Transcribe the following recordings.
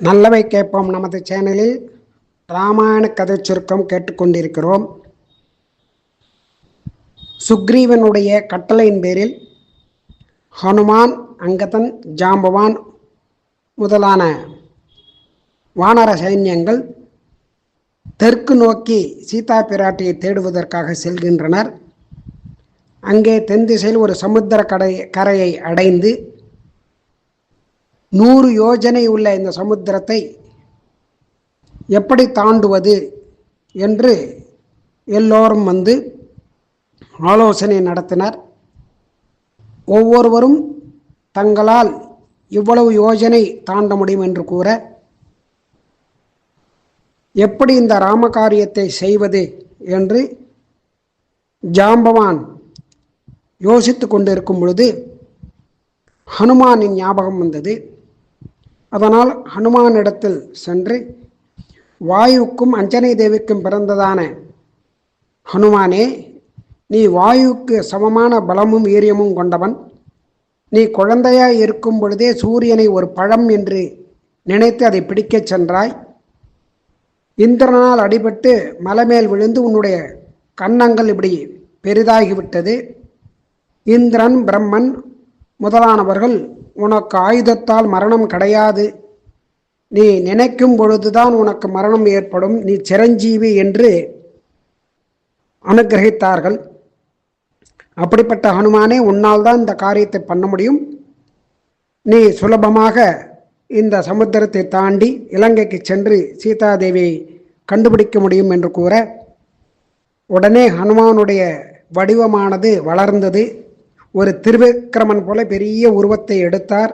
நல்லவை கேட்போம் நமது சேனலில் ராமாயண கதை சுருக்கம் கேட்டுக்கொண்டிருக்கிறோம். சுக்ரீவனுடைய கட்டளையின் பேரில் ஹனுமான், அங்கதன், ஜாம்பவான் முதலான வானர சைன்யங்கள் தெற்கு நோக்கி சீதா பிராட்டியை தேடுவதற்காக செல்கின்றனர். அங்கே தென் திசையில் ஒரு சமுத்திர கரையை அடைந்து 100 யோஜனை உள்ள இந்த சமுத்திரத்தை எப்படி தாண்டுவது என்று எல்லோரும் வந்து ஆலோசனை நடத்தினர். ஒவ்வொருவரும் தங்களால் இவ்வளவு யோஜனை தாண்ட முடியும் என்று கூற, எப்படி இந்த ராமகாரியத்தை செய்வது என்று ஜாம்பவான் யோசித்து கொண்டிருக்கும் பொழுது ஹனுமானின் ஞாபகம் வந்தது. அதனால் ஹனுமானிடத்தில் சென்று, வாயுவுக்கும் அஞ்சனை தேவிக்கும் பிறந்ததான ஹனுமானே, நீ வாயுவுக்கு சமமான பலமும் வீரியமும் கொண்டவன். நீ குழந்தையாய் இருக்கும் பொழுதே சூரியனை ஒரு பழம் என்று நினைத்து அதை பிடிக்கச் சென்றாய். இந்திரனால் அடிபட்டு மலைமேல் விழுந்து உன்னுடைய கன்னங்கள் இப்படி பெரிதாகிவிட்டது. இந்திரன், பிரம்மன் முதலானவர்கள் உனக்கு ஆயுதத்தால் மரணம் கிடையாது, நீ நினைக்கும் பொழுதுதான் உனக்கு மரணம் ஏற்படும், நீ சிரஞ்சீவி என்று அனுகிரகித்தார்கள். அப்படிப்பட்ட ஹனுமானே, உன்னால் தான் இந்த காரியத்தை பண்ண முடியும். நீ சுலபமாக இந்த சமுத்திரத்தை தாண்டி இலங்கைக்கு சென்று சீதாதேவியை கண்டுபிடிக்க முடியும் என்று கூற, உடனே ஹனுமானுடைய வடிவமானது வளர்ந்தது. ஒரு திருவிக்கிரமன் போல பெரிய உருவத்தை எடுத்தார்.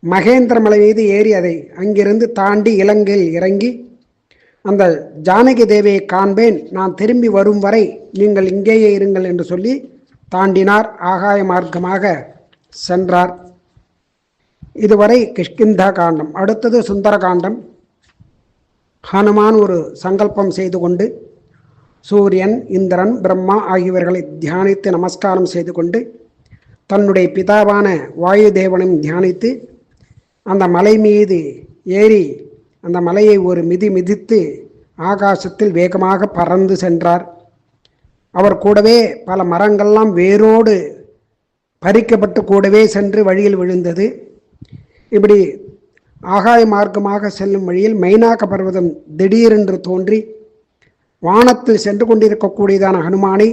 மகேந்திர மலை மீது ஏறி அதை அங்கிருந்து தாண்டி இலங்கையில் இறங்கி, அந்த ஜானகி தேவியை காண்பேன், நான் திரும்பி வரும் வரை நீங்கள் இங்கேயே இருங்கள் என்று சொல்லி தாண்டினார். ஆகாய மார்க்கமாக சென்றார். இதுவரை கிஷ்கிந்தா காண்டம். அடுத்தது சுந்தர காண்டம். ஹனுமான் ஒரு சங்கல்பம் செய்து கொண்டு சூரியன், இந்திரன், பிரம்மா ஆகியவர்களை தியானித்து நமஸ்காரம் செய்து கொண்டு தன்னுடைய பிதாவான வாயு தேவனையும் தியானித்து அந்த மலை மீது ஏறி அந்த மலையை ஒரு மிதித்து ஆகாசத்தில் வேகமாக பறந்து சென்றார். அவர் கூடவே பல மரங்கள்லாம் வேரோடு பறிக்கப்பட்டு கூடவே சென்று வழியில் விழுந்தது. இப்படி ஆகாய மார்க்கமாக செல்லும் வழியில் மைனாக பர்வதம் திடீரென்று தோன்றி வானத்தில் சென்று கொண்டிருக்கக்கூடியதான ஹனுமானை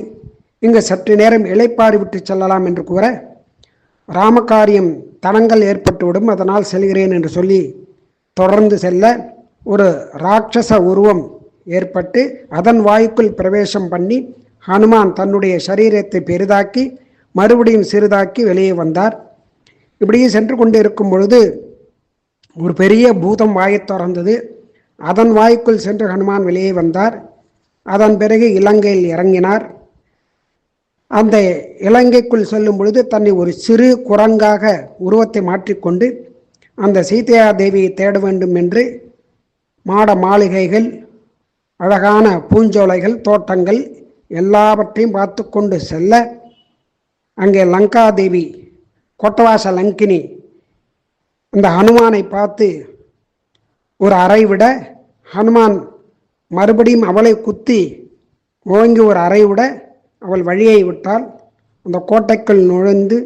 இங்கு சற்று நேரம் இளைப்பாறி விட்டு செல்லலாம் என்று கூற, ராமகாரியம் தடங்கள் ஏற்பட்டுவிடும், அதனால் செல்கிறேன் என்று சொல்லி தொடர்ந்து செல்ல ஒரு ராட்சச உருவம் ஏற்பட்டு அதன் வாயுக்குள் பிரவேசம் பண்ணி ஹனுமான் தன்னுடைய சரீரத்தை பெரிதாக்கி மறுபடியும் சிறிதாக்கி வெளியே வந்தார். இப்படியே சென்று கொண்டு இருக்கும் பொழுது ஒரு பெரிய பூதம் வாயை திறந்தது. அதன் வாய்க்குள் சென்று ஹனுமான் வெளியே வந்தார். அதன் பிறகு இலங்கையில் இறங்கினார். அந்த இலங்கைக்குள் செல்லும் பொழுது தன்னை ஒரு சிறு குரங்காக உருவத்தை மாற்றிக்கொண்டு அந்த சீதையா தேவியை தேட வேண்டும் என்று மாட மாளிகைகள், அழகான பூஞ்சோலைகள், தோட்டங்கள் எல்லாவற்றையும் பார்த்து கொண்டு செல்ல, அங்கே லங்காதேவி கொட்டவாச லங்கினி அந்த ஹனுமானை பார்த்து ஒரு அறை விட, ஹனுமான் மறுபடியும் அவளை குத்தி ஓங்கி ஒரு அறை விட அவள் வழியை விட்டால் அந்த கோட்டைக்குள் நுழைந்து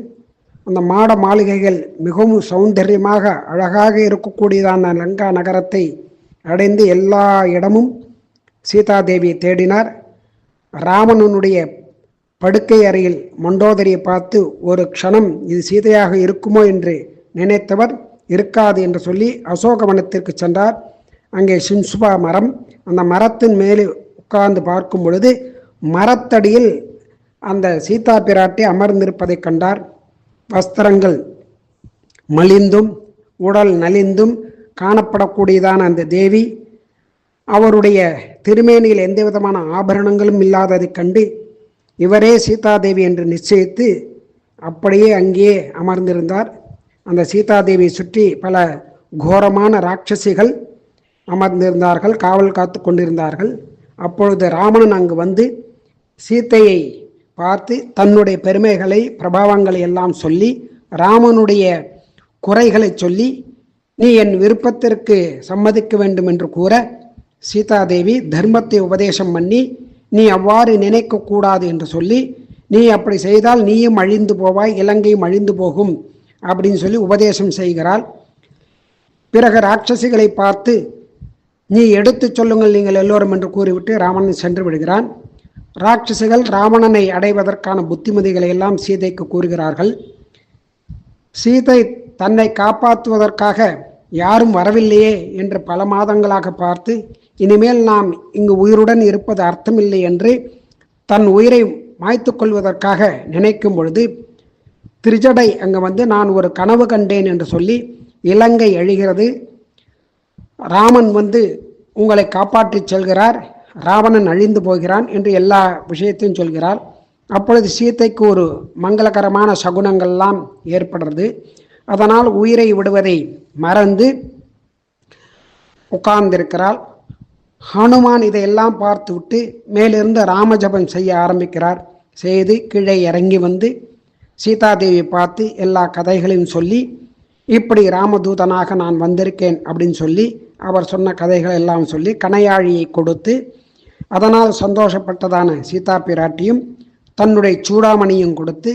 அந்த மாட மாளிகைகள் மிகவும் சௌந்தரியமாக அழகாக இருக்கக்கூடியதான லங்கா நகரத்தை அடைந்து எல்லா இடமும் சீதாதேவியை தேடினார். ராவணனுடைய படுக்கை அறையில் மண்டோதரியை பார்த்து ஒரு க்ஷணம் இது சீதையாக இருக்குமோ என்று நினைத்தவர் இருக்காது என்று சொல்லி அசோகவனத்திற்கு சென்றார். அங்கே சின்சுபா மரம், அந்த மரத்தின் மேலே உட்கார்ந்து பார்க்கும் பொழுது மரத்தடியில் அந்த சீதா பிராட்டி அமர்ந்திருப்பதை கண்டார். வஸ்திரங்கள் மலிந்தும் உடல் நலிந்தும் காணப்படக்கூடியதான அந்த தேவி அவருடைய திருமேனியில் எந்த விதமான ஆபரணங்களும் இல்லாததை கண்டு இவரே சீதாதேவி என்று நிச்சயித்து அப்படியே அங்கேயே அமர்ந்திருந்தார். அந்த சீதாதேவியை சுற்றி பல கோரமான ராட்சசிகள் அமர்ந்திருந்தார்கள், காவல் காத்து கொண்டிருந்தார்கள். அப்பொழுது ராவணன் அங்கு வந்து சீத்தையை பார்த்து தன்னுடைய பெருமைகளை பிரபாவங்களை எல்லாம் சொல்லி ராமனுடைய குறைகளை சொல்லி நீ என் விருப்பத்திற்கு சம்மதிக்க வேண்டும் என்று கூற சீதாதேவி தர்மத்தை உபதேசம் பண்ணி நீ அவ்வாறு நினைக்க கூடாது என்று சொல்லி, நீ அப்படி செய்தால் நீயும் அழிந்து போவாய், இலங்கையும் அழிந்து போகும் அப்படின்னு சொல்லி உபதேசம் செய்கிறாள். பிறகு ராட்சசிகளை பார்த்து நீ எடுத்து சொல்லுங்கள் நீங்கள் எல்லோரும் என்று கூறிவிட்டு ராவணன் சென்று விடுகிறான். ராட்சசிகள் ராவணனை அடைவதற்கான புத்திமதிகளை எல்லாம் சீதைக்கு கூறுகிறார்கள். சீதை தன்னை காப்பாற்றுவதற்காக யாரும் வரவில்லையே என்று பல மாதங்களாக பார்த்து, இனிமேல் நாம் இங்கு உயிருடன் இருப்பது அர்த்தமில்லை என்று தன் உயிரை மாய்த்து கொள்வதற்காக நினைக்கும் பொழுது திரிஜடை அங்கே நான் ஒரு கனவு கண்டேன் என்று சொல்லி இலங்கை அழிகிறது, ராமன் உங்களை காப்பாற்றி செல்கிறார், ராவணன் அழிந்து போகிறான் என்று எல்லா விஷயத்தையும் சொல்கிறார். அப்பொழுது சீதைக்கு ஒரு மங்களகரமான சகுனங்கள்லாம் ஏற்படுறது. அதனால் உயிரை விடுவதை மறந்து உட்கார்ந்திருக்கிறாள். ஹனுமான் இதையெல்லாம் பார்த்து விட்டு மேலிருந்து ராமஜபம் செய்ய ஆரம்பிக்கிறார். செய்து கீழே இறங்கி சீதாதேவியை பார்த்து எல்லா கதைகளையும் சொல்லி, இப்படி ராமதூதனாக நான் வந்திருக்கேன் அப்படின்னு சொல்லி அவர் சொன்ன கதைகள் எல்லாம் சொல்லி கணையாழியை கொடுத்து, அதனால் சந்தோஷப்பட்டதான சீதா பிராட்டியும் தன்னுடைய சூடாமணியும் கொடுத்து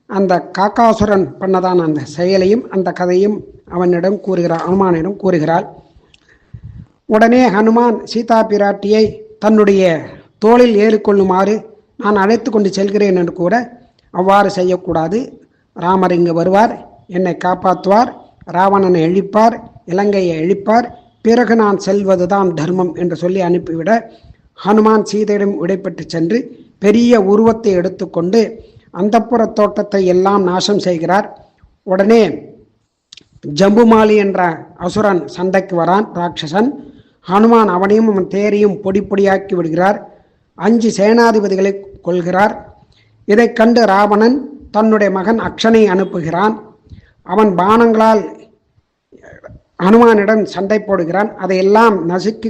அந்த காக்காசுரன் பண்ணதான அந்த செயலையும் அந்த கதையும் அவனிடம் கூறுகிறார், ஹனுமானிடம் கூறுகிறாள். உடனே ஹனுமான் சீதா பிராட்டியை தன்னுடைய தோளில் ஏறிக்கொள்ளுமாறு நான் அழைத்து கொண்டு செல்கிறேன் என்று கூட, அவ்வாறு செய்யக்கூடாது, ராமர் இங்கு வருவார், என்னை காப்பாற்றுவார், ராவணனை அழிப்பார், இலங்கையை அழிப்பார், பிறகு நான் செல்வதுதான் தர்மம் என்று சொல்லி அனுப்பிவிட ஹனுமான் சீதையிடம் விடைபெற்று சென்று பெரிய உருவத்தை எடுத்துக்கொண்டு அந்தப்புற தோட்டத்தை எல்லாம் நாசம் செய்கிறார். உடனே ஜம்புமாலி என்ற அசுரன் சண்டைக்கு வரான், ராட்சசன். ஹனுமான் அவனையும் அவன் தேரையும் பொடி பொடியாக்கி விடுகிறார். 5 சேனாதிபதிகளை கொள்கிறார். இதை கண்டு ராவணன் தன்னுடைய மகன் அக்ஷனை அனுப்புகிறான். அவன் பானங்களால் ஹனுமானிடம் சண்டை போடுகிறான். அதையெல்லாம் நசுக்கி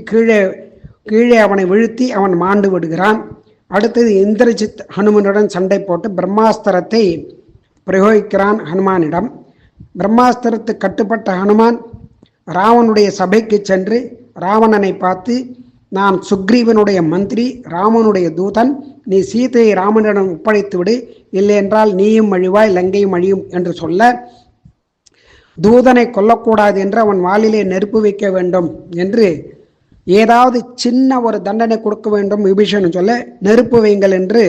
கீழே அவனை வீழ்த்தி அவன் மாண்டு விடுகிறான். அடுத்தது இந்திரஜித் ஹனுமனுடன் சண்டை போட்டு பிரம்மாஸ்திரத்தை பிரயோகிக்கிறான் ஹனுமானிடம். பிரம்மாஸ்திரத்துக்கு கட்டுப்பட்ட ஹனுமான் ராவனுடைய சபைக்கு சென்று ராவணனை பார்த்து, நான் சுக்ரீவனுடைய மந்திரி, ராமனுடைய தூதன், நீ சீதையை ராமனிடம் ஒப்படைத்து விடு, இல்லை என்றால் நீயும் அழிவாய், லங்கையும் அழியும் என்று சொல்ல, தூதனை கொல்லக்கூடாது என்று அவன் வாளிலே நெருப்பு வைக்க வேண்டும் என்று ஏதாவது சின்ன ஒரு தண்டனை கொடுக்க வேண்டும் விபீஷணன் சொல்ல, நெருப்பு வைங்கள் என்று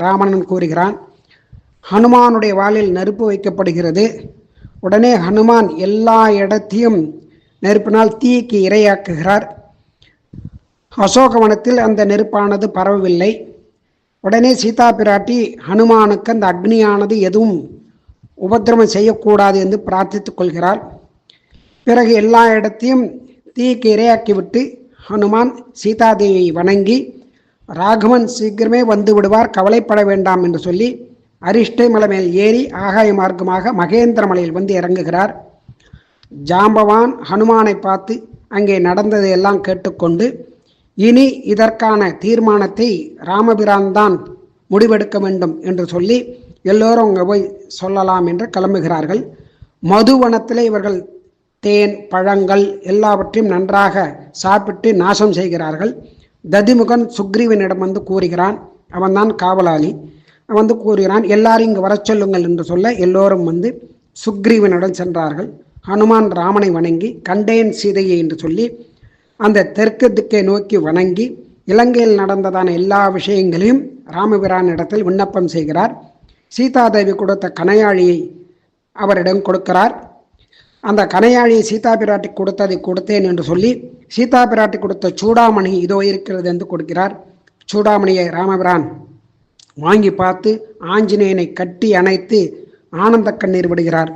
ராவணன் கூறுகிறான். ஹனுமானுடைய வாளில் நெருப்பு வைக்கப்படுகிறது. உடனே ஹனுமான் எல்லா இடத்தையும் நெருப்பினால் தீக்கு இரையாக்குகிறார். அசோகவனத்தில் அந்த நெருப்பானது பரவவில்லை. உடனே சீதா பிராட்டி ஹனுமானுக்கு அந்த அக்னியானது எதுவும் உபத்திரமம் செய்யக்கூடாது என்று பிரார்த்தித்துக் கொள்கிறார். பிறகு எல்லா இடத்தையும் தீக்கு இரையாக்கிவிட்டு ஹனுமான் சீதாதேவியை வணங்கி, ராகவன் சீக்கிரமே வந்து விடுவார், கவலைப்பட வேண்டாம் என்று சொல்லி அரிஷ்டை மலை மேல் ஏறி ஆகாய மார்க்கமாக மகேந்திர மலையில் இறங்குகிறார். ஜாம்பவான் ஹனுமானை பார்த்து அங்கே நடந்ததையெல்லாம் கேட்டுக்கொண்டு, இனி இதற்கான தீர்மானத்தை ராமபிரான் தான் முடிவெடுக்க வேண்டும் என்று சொல்லி எல்லோரும் அங்கே போய் சொல்லலாம் என்று கிளம்புகிறார்கள். மதுவனத்தில் இவர்கள் தேன் பழங்கள் எல்லாவற்றையும் நன்றாக சாப்பிட்டு நாசம் செய்கிறார்கள். ததிமுகன் சுக்ரீவனிடம் கூறுகிறான், அவன்தான் காவலாளி. அவன் கூறுகிறான், எல்லாரும் இங்கு வர சொல்லுங்கள் என்று சொல்ல எல்லோரும் சுக்ரீவனிடம் சென்றார்கள். ஹனுமான் ராமனை வணங்கி கண்டேன் சீதையை என்று சொல்லி அந்த தெற்கு திக்கை நோக்கி வணங்கி இலங்கையில் நடந்ததான எல்லா விஷயங்களையும் ராமபிரான் இடத்தில் விண்ணப்பம் செய்கிறார். சீதாதேவி கொடுத்த கணையாழியை அவரிடம் கொடுக்கிறார். அந்த கணையாழியை சீதா பிராட்டி கொடுத்ததை கொடுத்தேன் என்று சொல்லி சீதா பிராட்டி கொடுத்த சூடாமணி இதோ இருக்கிறது என்று கொடுக்கிறார். சூடாமணியை ராமபிரான் வாங்கி பார்த்து ஆஞ்சநேயனை கட்டி அணைத்து ஆனந்த கண்ணீர் விடுகிறார்.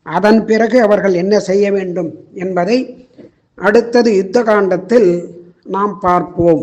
அதன் பிறகு அவர்கள் என்ன செய்ய வேண்டும் என்பதை அடுத்தது யுத்த காண்டத்தில் நாம் பார்ப்போம்.